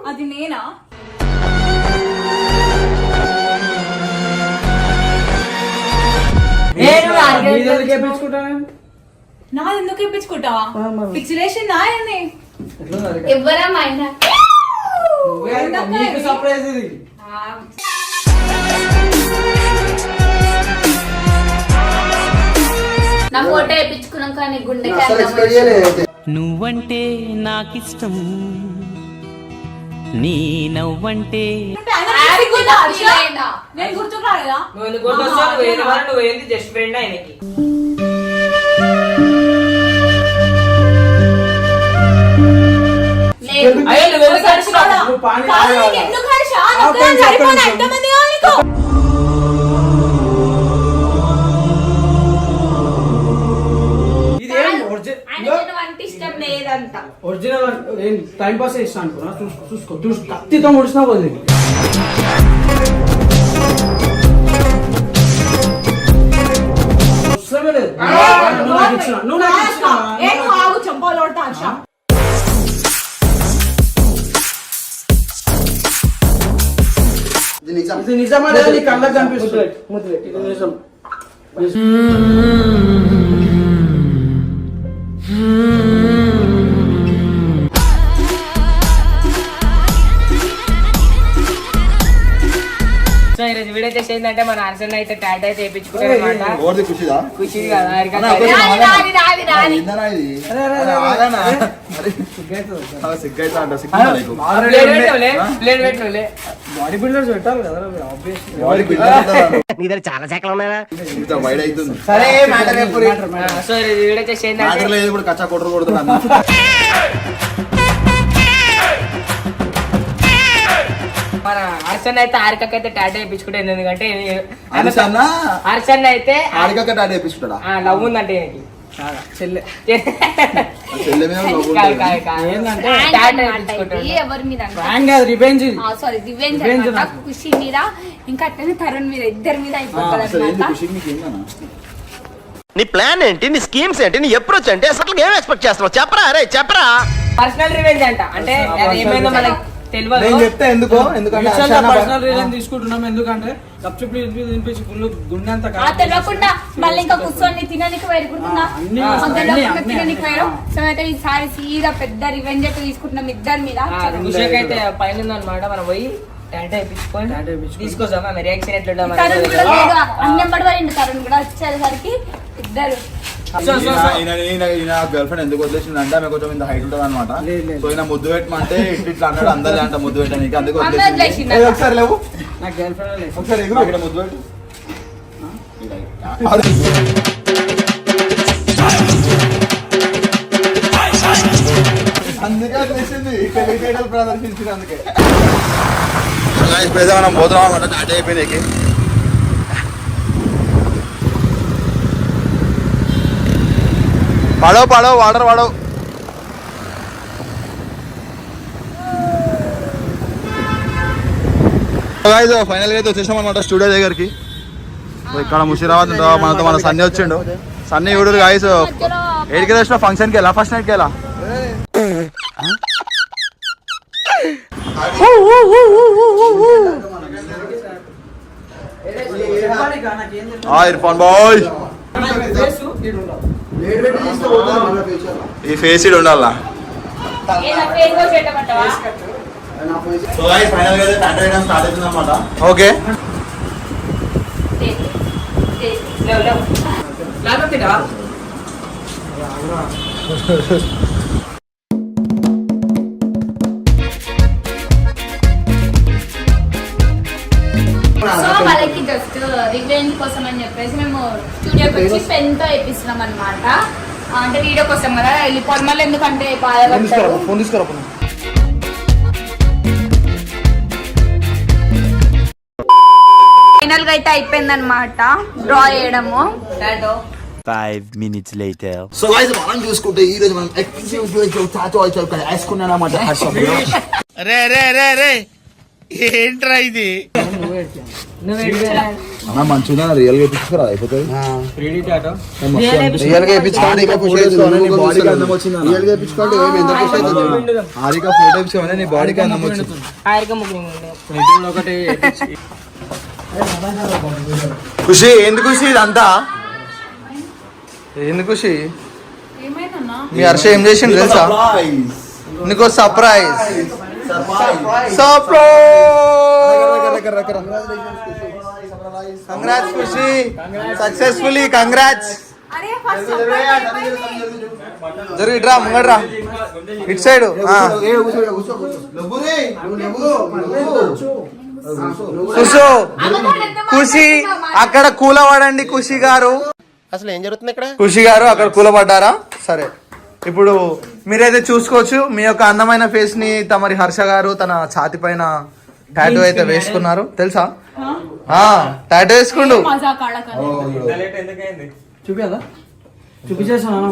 అది నేనా? నాది ఎందుకు ఇప్పించుకుంటావా? పిక్చరేషన్ నాయనే ఎవరా మా ఆయన నా ఫోటో వేయించుకున్నాక నీ గుండె నువ్వంటే నాకిష్టం నీ నవ్వంటే నేను గుర్తుకురాలేదా? నువ్వు ఏంది జస్ట్ ఫ్రెండ్ ఆయనకి. ఒరిజినల్ టైం పాస్ చేస్తా అనుకున్నా. చూసుకో కత్తితో ముడిసినా పోతుంది. ఇది నిజమా లేదా నీ కళ్ళకు కనిపిస్తుంది. ఇది నిజం. సో ఈరోజు వీడియో చేసి ఏంటంటే మన అర్జున్ అయితే టాటూ అయితే వేయించుకుంటాడు అనమాట. ఖుషి కదా బాడీ బిల్డర్స్ పెట్టాలి కదా. నీ దగ్గర చాలా శాఖలు ఉన్నాయా? సరే సో ఈరోజు వీడియో చేసి ఏంటంటే కచ్చా కొట్టరు కొడుతున్నాను. మన హర్షన్ అయితే హారికకి అయితే టాటూ వేయించుకుంటాడు. ఎందుకంటే హర్షన్ అయితే లవ్ ఉందంటే చెల్లె ఖుషి మీద ఇంకా అట్లనే తరుణ్ మీద ఇద్దరి మీద అయిపోతుంది. నీ ప్లాన్ ఏంటి? నీ స్కీమ్స్ ఏంటి? నీ అప్రోచ్ అంటే అసలు ఏం ఎక్స్పెక్ట్ చేస్తున్నావు? చెప్పరా అరే చెప్పరా. పర్సనల్ రివెంజ్ అంట. అంటే ఏమైందో మనకి నేను చెప్తా ఎందుకు. ఎందుకంటే పర్సనల్ రీజన్ తీసుకుంటున్నాం. ఎందుకంటే తినిపించి ఫుల్ గుండె అంతా తెలియకుండా మళ్ళీ ఇంకా కూర్చొని తినడానికి వేరుకుంటున్నా. తినడానికి వేరు. సో అయితే ఈసారి సీదా పెద్ద రివెంజ్ అయితే తీసుకుంటున్నాం ఇద్దరి మీద. అయితే పైన అనమాట. మనం పోయి టాటూ వేయించుకొని తీసుకొస్తాం. ఆమె రియాక్షన్ ఎట్లా అన్నెంబడి వారి తరుణ్ కూడా వచ్చేసరికి ఇద్దరు. గర్ల్ ఫ్రెండ్ ఎందుకు వదిలేసింది అంటే ఆమె కొంచెం ఇంత హైట్ ఉంటుంది అనమాట. సో ఈయన ముద్దు పెట్టమంటే ఇట్లా అన్నాడు. అందరి అంట ముద్దు పెట్టడానికి అందుకు వదిలేసింది. ఒకసారి లేవు నా గర్ల్ ఫ్రెండ్ ఒకసారి ఎగురు ఇక్కడ ముద్దు పెట్టు. అందుకే వదిలేసింది. ప్రదర్శించింది అందుకే. ఇప్పుడైతే మనం పోతున్నాం అనమాట టాటూ అయిపోయినాయి. పడవ వాటర్ పడవ. ఫైనల్ గా అయితే వచ్చేసాం అనమాట స్టూడియో దగ్గరికి. ఇక్కడ ముషిరాబాద్ మనతో మన సన్నీ వచ్చిండు. సన్నీ చూడరు గాయస్. ఏడికి వచ్చిన ఫంక్షన్ కి వెళ్ళా ఫస్ట్ నైట్ కి వెళ్ళా. ఇర్ఫాన్ బాయ్ ఈ ఫేస్ ఇడ్ ఉండాలా. ఓకే సో వాళ్ళకి జస్ట్ రివెంజ్ కోసం అని చెప్పేసి మేము స్టూడియోకి వచ్చి పెన్ తో వేపిస్తున్నాం అనమాట. అంటే వీడియో కోసం కదా వెళ్ళిపోవాలి మళ్ళీ. ఎందుకంటే బాధపడతారు. ఫైనల్ గా అయితే అయిపోయింది అనమాట డ్రా చేయడము. 5 minutes later. సో గైస్ మనం చూసుకుంటే ఈ రోజు మనం ఎక్స్క్లూజివ్ టాటూ అయితే వేసుకున్నానమాట. రే ఏంట్రా ఇది? అన్న మంచిగా రియల్ గా ఇప్పించుకోరా అయిపోతుంది త్రీడీ టాటో రియల్ గా ఇప్పించుకోండి బాడీకి అందం వచ్చింది రియల్ గా ఇప్పించుకోండి హారిక ఫోటో ఇచ్చుకోవాలి నీ బాడీకి అందం వచ్చింది ఒకటి ఖుషి ఎందుకు ఖుషి ఇదంతా ఎందుకు ఖుషి మీ హర్ష ఏం చేసిండు తెలుసా నీకు సర్ప్రైజ్ కంగ్రాట్స్ ఖుషి సక్సెస్ఫుల్లీ కంగ్రాట్స్ జరుగు ఇట్రా ముంగడ్రా ఇటు సైడ్ కూర్చో ఖుషి అక్కడ కూలబడండి ఖుషి గారు అసలు ఏం జరుగుతుంది ఇక్కడ? ఖుషి గారు అక్కడ కూలబడ్డారా సరే ఇప్పుడు మీరైతే చూసుకోవచ్చు మీ యొక్క అందమైన ఫేస్ ని తమరి హర్ష గారు తన ఛాతి పైన టాటూ అయితే వేసుకున్నారు తెలుసా టాటూ వేసుకుండు చూపిదా చూపించేసాను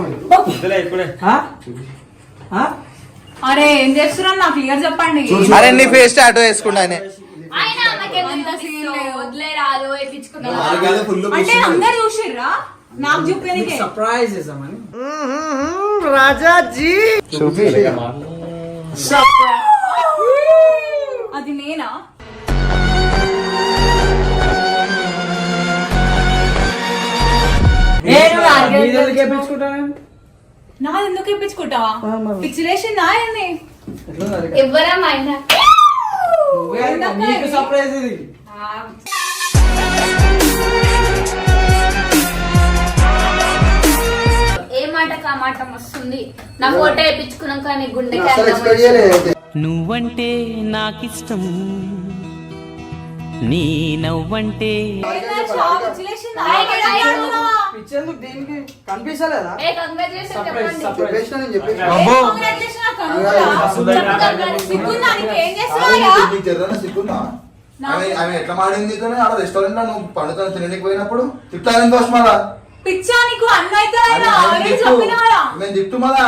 అరే ఏం చేస్తున్నారు నాకు క్లియర్ చెప్పండి. అరే నీ ఫేస్ టాటూ వేసుకుండు ఆయన అంటే అందరు చూసిర్రా నాకు చూపేది సర్ప్రైజ్ చేసామని రాజాజీ చూపి అది నేనా? నాది ఎందుకు ఇప్పించుకుంటావా? పిక్చలేసిందా ఆయన్ని ఎవరా మా ఆయన సర్ప్రైజ్ ఇది ఏ మాట కా మాట వస్తుంది. నా ఫోటో వేయించుకున్నాక నీ గుండెకి నువ్వంటే నాకిష్టం నీ నవ్వంటే దీనికి కనిపించలేదా ఎట్లా మాడింది రెస్టారెంట్ లో నువ్వు పండుగ తినడానికి పోయినప్పుడు తిట్టాలని దోష మళ్ళా పిచ్చా నీకు అన్న అయితే నేను తిట్టు మళ్ళా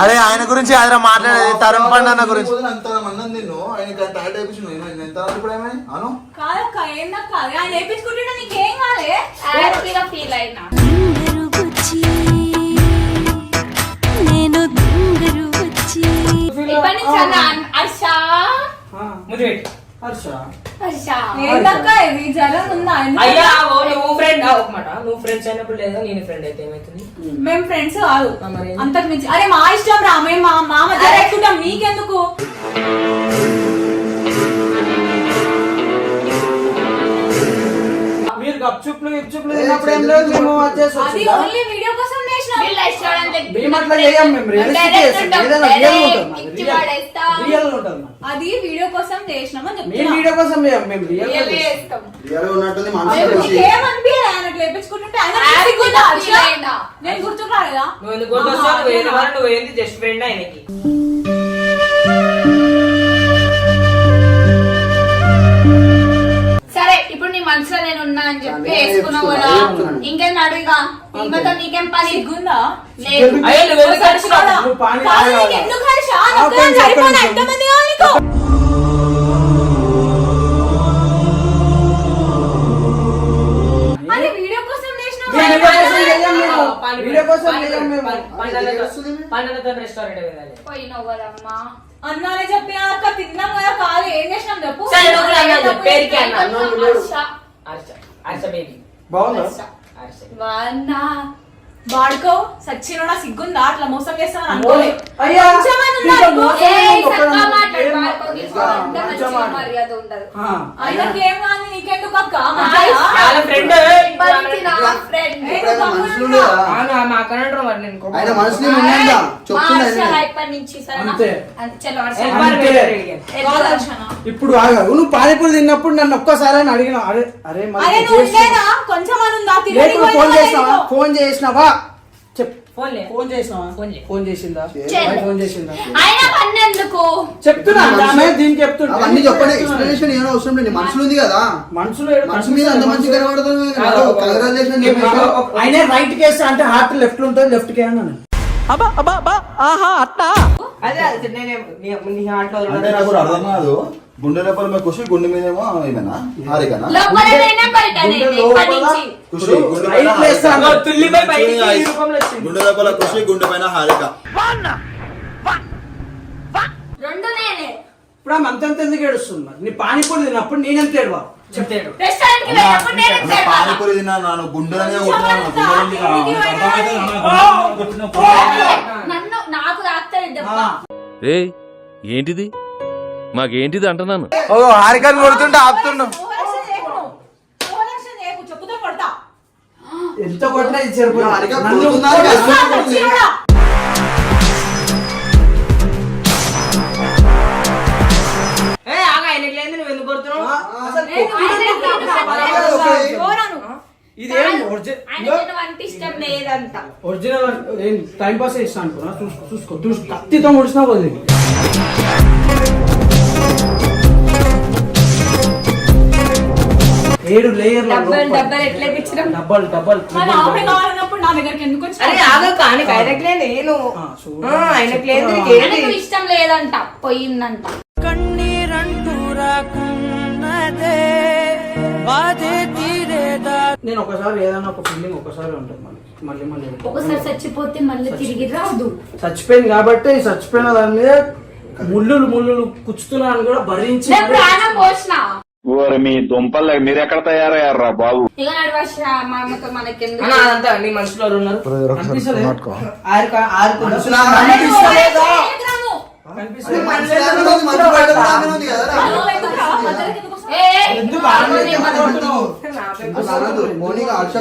అరే ఆయన గురించి ఆయన మాట్లాడేది తరుణ్ పండు గురించి అంత మంది నిన్ను ఆయన టాటూ వేయించు ఎంత ఇప్పుడు ఏమైనా అను కాదక్క ఏందక్క ఆయన వేయించుకుంటుంటే నీకేం కాలే హ్యాపీగా ఫీల్ అయినా నేను దుంగరు వచ్చి ఇప్పటి నుంచి హర్ష హర్ష ఏందక్క ఇది జరం ఉందా? అయ్యా నువ్వు ఫ్రెండ్ ఒక మాట నువ్వు ఫ్రెండ్స్ అయినప్పుడు లేదా నేను ఫ్రెండ్ అయితే ఏమైతుంది? మేము ఫ్రెండ్స్ కాదు అంతకు మించి. అరే మా ఇష్టం రా మేము మా మధ్య పెట్టుకుంటాం నీకెందుకు? మీరు గప్చుప్లు గిప్చుప్లు తిన్నప్పుడు ఏం లేదు మేము వచ్చేసి అది ఓన్లీ వీడియో కోసం చేసినాం. మేము అట్లా చేయం మేము రియలిస్టిక్ చేస్తాం ఏదైనా రియల్ ఉంటుంది అది వీడియో కోసం చేసినాం అని మేము చెప్తున్నా. వీడియో కోసం చేయం మేము రియల్ చేస్తాం. ఉన్నట్టుంది ఏమనిపించలేదు ఆయన అట్లా వేయించుకుంటుంటే నేను గుర్తుకు రాలేదా? నువ్వు ఎందుకు గుర్తొస్తావు? నువ్వు ఏంది జస్ట్ ఫ్రెండ్ ఆయనకి. సరే ఇప్పుడు నీ మనసులో నేను ఉన్నా అని చెప్పి వేసుకున్నావు కదా ఇంకేం అడుగుగా ఈమెతో నీకేం పని సిగ్గుందా? లేదు. అయ్యో నువ్వు ఎందుకు అరుస్తున్నావు? కాదు, నీకు ఎందుకు హర్ష? నాకు సరిపోను, ఎంతమంది కావాలి నీకు? అది వీడియో కోసం చేసినావు. వీడియో కోసం చేయం మేము పండుగతో రెస్టారెంట్ వెళ్ళాలి. పోయినావు కదమ్మా అన్నానే చెప్పిన అక్క తిన్నాం కదా కాదు ఏం చేసినాం చెప్పు. సరే, నువ్వు అన్నావు, పేరుకి అన్నావు. హర్ష. హర్ష బేబీ బాగుందా? వాన్నా వాడుకో సచ్చినోడా సిగ్గుందా అట్లా మోసం చేస్తామని అనుకోలే. అయ్యా, కొంచెమని ఉందా ఇంకా నీకు? మోసం ఏయ్, ఇంకొకటి చక్కగా ఉంది. మాట్లాడు, ఏం వాడుకో, తీసుకో. అంత మంచి మర్యాద ఉండదు. ఆయనకి ఏం కాదు నీకెందుకు అక్క? వాళ్ళ ఫ్రెండ్ బంతి నా ఫ్రెండ్. మా అక్కడ అంటారు మరి నేను ఆయన మనసులో ఉన్నాడా చెప్తున్నా ఇప్పటి నుంచి సరేనా? అంతే. చలో వర్ష. అంతే. ఎట్లా దర్శన? ఇప్పుడు ఆగావు నువ్వు పానీపూరి తిన్నప్పుడు నన్ను ఒక్కసారి అని అడిగిన అరే అరే మరి అరే నువ్వు ఉండేదా కొంచెం అని ఉందా తిరిగి ఫోన్ చేసినావా చెప్పు ఫోన్ లే. ఫోన్ చేసినావా ఫోన్ చేయి. ఫోన్ చేసిందా చేయలేదు. ఫోన్ చేసిందా ఆయన పన్ను ఎందుకు చెప్తున్నా ఆమె దీనికి చెప్తున్నా అవన్నీ చెప్పండి ఎక్స్ప్లెనేషన్ ఏమో అవసరం లేదు మనసులో ఉంది కదా మనసులో మనసు మీద అంత మంచి కనబడుతుంది ఆయనే రైట్ కేసు అంటే హార్ట్ లెఫ్ట్ ఉంటుంది లెఫ్ట్ కే అన్నాను అదే అదే నీ హార్ట్లో అంటే నాకు కూడా అర్థం కాదు. గుండె లోపల మీద ఖుషి, గుండె మీదేమో ఏమైనా హారికనా? లోపలనే బయటనే ఇప్పటి నుంచి. ఖుషి గుండె పైన తుల్లిపై బయటికి ఈ రూపంలో వచ్చింది. గుండె లోపల ఖుషి, గుండె పైన హారిక. రెండు నేనే. ఇప్పుడు ఆమె అంతంత ఎందుకు ఏడుస్తుంది మరి? నీ పానీపూరి తిన్నప్పుడు నేనెంత ఏడవా? చెప్తాడు రెస్టారెంట్ కి వెళ్ళినప్పుడు నేనే నా చేయాలా? పానీపూరి తిన్నా నాను గుండెలనే కొట్టుకున్నాను. నన్ను నాకు తాకుతుంది దెబ్బ. ఏయ్ ఏంటిది మాకేంటిది అంటున్నాను. ఓ హారికని కొడుతుంటే ఆపుతుండు. ఎంత కొట్టినా ఇచ్చారు హారిక కొడుతున్నారు కదా. ఆయనకి లేదు నువ్వు ఎందుకు కొడుతున్నావు? ఇదేం ఆయనకి వంట ఇష్టం లేదంట. ఒరిజినల్ టైం పాస్ చేస్తా అనుకున్నా. చూసుకో చూసుకో కత్తితో ముడిచినా వదిలి. ఏడు లేయర్ డబ్బలు ఎట్లా ఇప్పించడం? డబ్బల్ కావాలన్నప్పుడు నా దగ్గరికి ఎందుకు వచ్చి అరే ఆగు కానీ ఆయనకి లేదు నేను ఆయనకి లేదు ఆయనకు ఇష్టం లేదంట, పోయిందంట. నేను ఒకసారి ఏదైనా ఒక ఫీలింగ్ ఒకసారి ఉంటుంది మళ్ళీ మళ్ళీ ఒకసారి చచ్చిపోతే మళ్ళీ తిరిగి రాదు. చచ్చిపోయింది కాబట్టి చచ్చిపోయిన దాని మీద ముళ్ళు కుచ్చుతున్నాను కూడా భరించి నేను ప్రాణం పోసిన. మీ దుంపలు మీరు ఎక్కడ తయారయ్యారా బాబు? ఇక నడవచ్చ మామతో మనకెందుకు? అదంతా నీ మనసులో ఉన్నారు.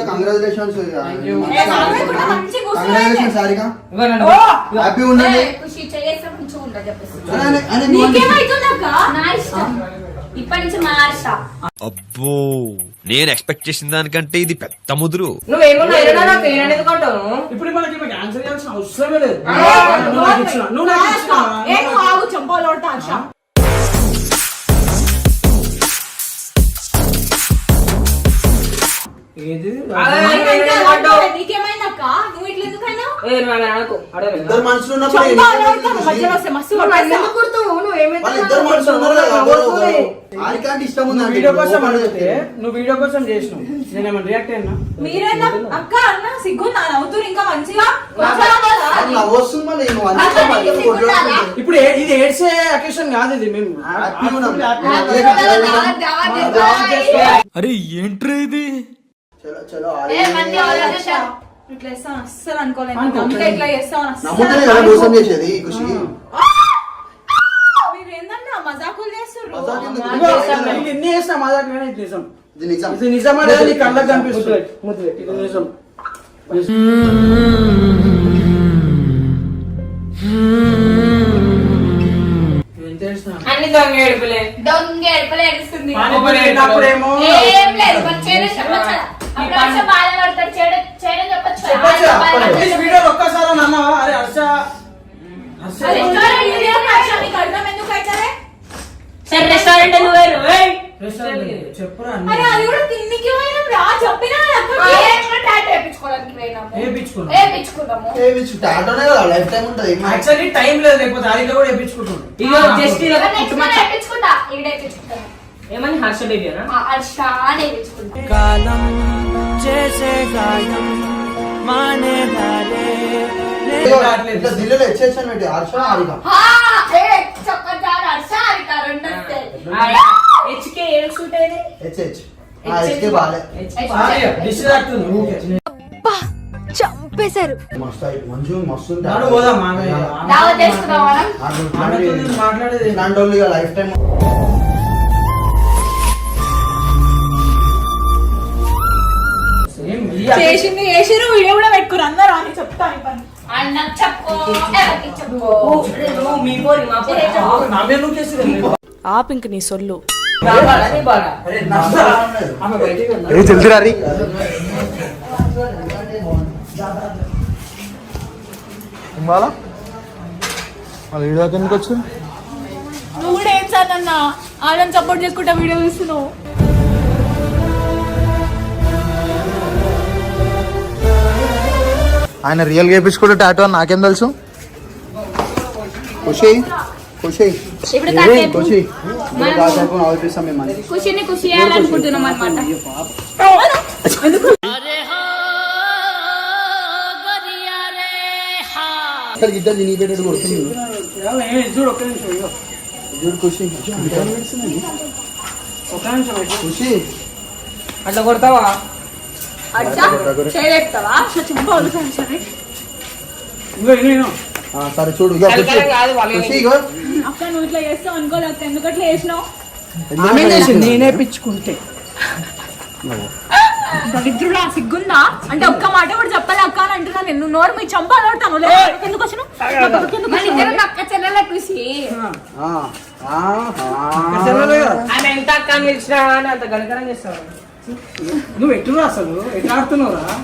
కంగ్రాచులేషన్స్ హారిక. హ్యాపీ ఉండండి. ఖుషి చేస్తే మంచిగా ఉంటుంది చెప్పేసి. అని నీకేమైతుందక్క? నా ఇష్టం. ఇప్పటి నుంచి మార్చా. అబ్బో నేను ఎక్స్పెక్ట్ చేసిన దానికంటే ఇది పెద్ద ముదురు. నువ్వేమన్నా నాకు ఎందుకంటావు? ఇప్పుడు మనకి ఆన్సర్ చేయాల్సిన అవసరమే లేదు. ఏది నీకేమైందక్క? నువ్వు ఇట్లా ఎందుకన్నా? ఇద్దరు మనుషులు ఉన్నప్పుడు ఇద్దరు మనుషులు ఉన్నారు కదా. హారిక అంటే ఇష్టం ఉంది. వీడియో కోసం అడిగితే నువ్వు వీడియో కోసం చేసినావు, నేనేమన్నా రియాక్ట్ అయినా? మీరేనా అక్క అన్న సిగ్గు నా నవ్వుతూ ఇంకా మంచిగా వస్తుంది మళ్ళీ నువ్వు అందుకే మళ్ళీ కొట్లాడుకుంటావు. ఇప్పుడు ఇది ఏడ్సే అకేషన్ కాదు, ఇది మేము హ్యాపీగా ఉన్నాం. అరే ఏంట్రా ఇది? చలో చలో ఇట్లా చేస్తాను అస్సలు అనుకోలేదు. నమ్మితే ఇట్లా చేస్తాను నమ్ముతూనే కదా మోసం చేసేది ఖుషి. మీరు ఏందన్నా మజాకులు చేస్తారు. ఇది ఎన్ని చేసినా మా దగ్గర ఇది నిజం. ఇది నిజం. ఇది నిజం అనేది నీ కళ్ళకి కనిపిస్తుంది. ఇది నిజం. అన్ని దొంగ ఏడుపులే. దొంగ ఎడపలే ఏడుస్తుంది. పానీపూరినప్పుడేమో ఏం లేదు మరి చేయడం చెప్పచ్చు. అప్పుడు హర్ష బాధపడతాడు. చేయడం చెప్పచ్చు. వీడియోలో ఒక్కసారి అన్నావా? అరే హర్ష రెస్టారెంట్ చెప్పురా అరే అది కూడా తిన్నికి పోయినాం రా చెప్పినా టాటోనే కదా లైఫ్ టైం ఉంటుంది. యాక్చువల్లీ టైం లేదు, లేకపోతే ఆడిలో కూడా వేయించుకుంటున్నాడు. ఇగో జస్ట్ ఏమని హర్ష బేబీ అనా? కాలం చేసే గాయం మానేదాలే. ఇట్లా దిల్లులో హెచ్చేసాను పెట్టి హర్ష హారిక. హెచ్కే ఏం షూట్ అయింది? హెచ్హెచ్ హెచ్కే బాలే చంపేశారు. మస్తు మంచు మస్తు మాట్లాడేది ఇలాంటి లైఫ్ టైం. చేసింది చేసిరు వీడియో కూడా పెట్టుకురు అందరూ అని చెప్తాను పని. అన్నకు చెప్పు, ఎవరికి చెప్పు. మీ పోరి మా పోరి ఆపు ఇంక నీ సొల్లు. జల్దీ రారి. మళ్ళీ వీడియో ఎందుకు వచ్చింది? నువ్వు కూడా ఏం సాధన్నా వాళ్ళని సపోర్ట్ చేసుకుంటా వీడియో చూస్తున్నావు. ఆయన రియల్ గా వేయించుకుంటే టాటూ అని నాకేం తెలుసు. ఖుషి ఖుషి ఇప్పుడు కాసేపు ఖుషి ఖుషిని ఖుషి చేయాలనుకుంటున్నాం అనమాట. ఇద్దరు తినిపెట్టేది కొడుతుంది చూడు ఒక్క నిమిషం ఇగో. చూడు ఖుషి ఒక్క నిమిషం ఇగో. ఖుషి అట్లా కొడతావా? అచ్చా చేయలేపుతావా? సరే చూడు ఇగో ఖుషి కలకలం కాదు వాళ్ళు ఖుషి ఇగో అక్క నువ్వు ఇట్లా చేస్తావు అనుకోలేదు అక్క, ఎందుకు అట్లా చేసినావు? నేనే పిచ్చుకుంటే దరిద్రుడా, సిగ్గుందా? అంటే ఒక్క మాట కూడా చెప్పాలి అక్క అని అంటున్నా నేను. నోరు మీ చంపా నోడతాను. ఎందుకు వచ్చినావు? మన ఇద్దరం అక్క చెల్లెల ఖుషి. ఆమె ఎంత అక్క అని పిలిచినా అని అంత గలకరం చేస్తావు. నువ్వు ఎట్టురా అసలు ఎట్లా ఆడుతున్నావురా?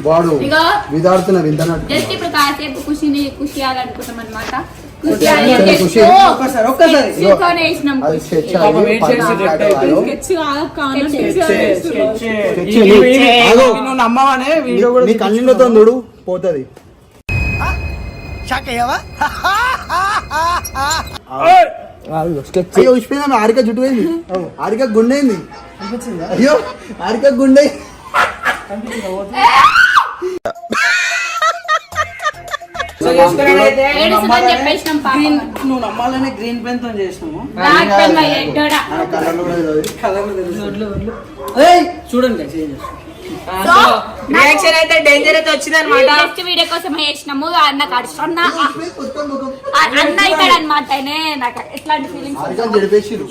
వాడు ఇగో విదాడుతున్నారు ఇంతనట్టు. జస్ట్ ఇప్పుడు కాసేపు ఖుషిని ఖుషి చేయాలనుకుంటాం అనమాట. ఖుషి ఖుషి. ఒక్కసారి వేసినాం. అది స్కెచ్ పాపం ఏం చేసి రెడ్ అయిపోయావు. స్కెచ్ కాదక్క, అన్న నువ్వు నమ్మవనే వీడియో కూడా నీ కళ్ళతో చూడు పోతుంది. అయ్యో ఉష్పోయిందా? ఆరిక జుట్టు పోయింది, ఆరిక గుండెంది. అయ్యో ఆరిక గుండె. ఏడుస్తుందని చెప్పేసినాం పాపం. నువ్వు నమ్మాలనే గ్రీన్ పెన్ తో చేసినాము. బ్లాక్ పెన్ మా ఎడ్డోడా. చూడండి రియాక్షన్ అయితే డేంజర్ అయితే వచ్చింది అనమాట. జస్ట్ వీడియో కోసం వేసినాము. నాకు అన్న అన్న ఇక్కడ అనమాట. నాకు ఎట్లాంటి ఫీలింగ్స్ ఆరిక చెడిపేసిరు.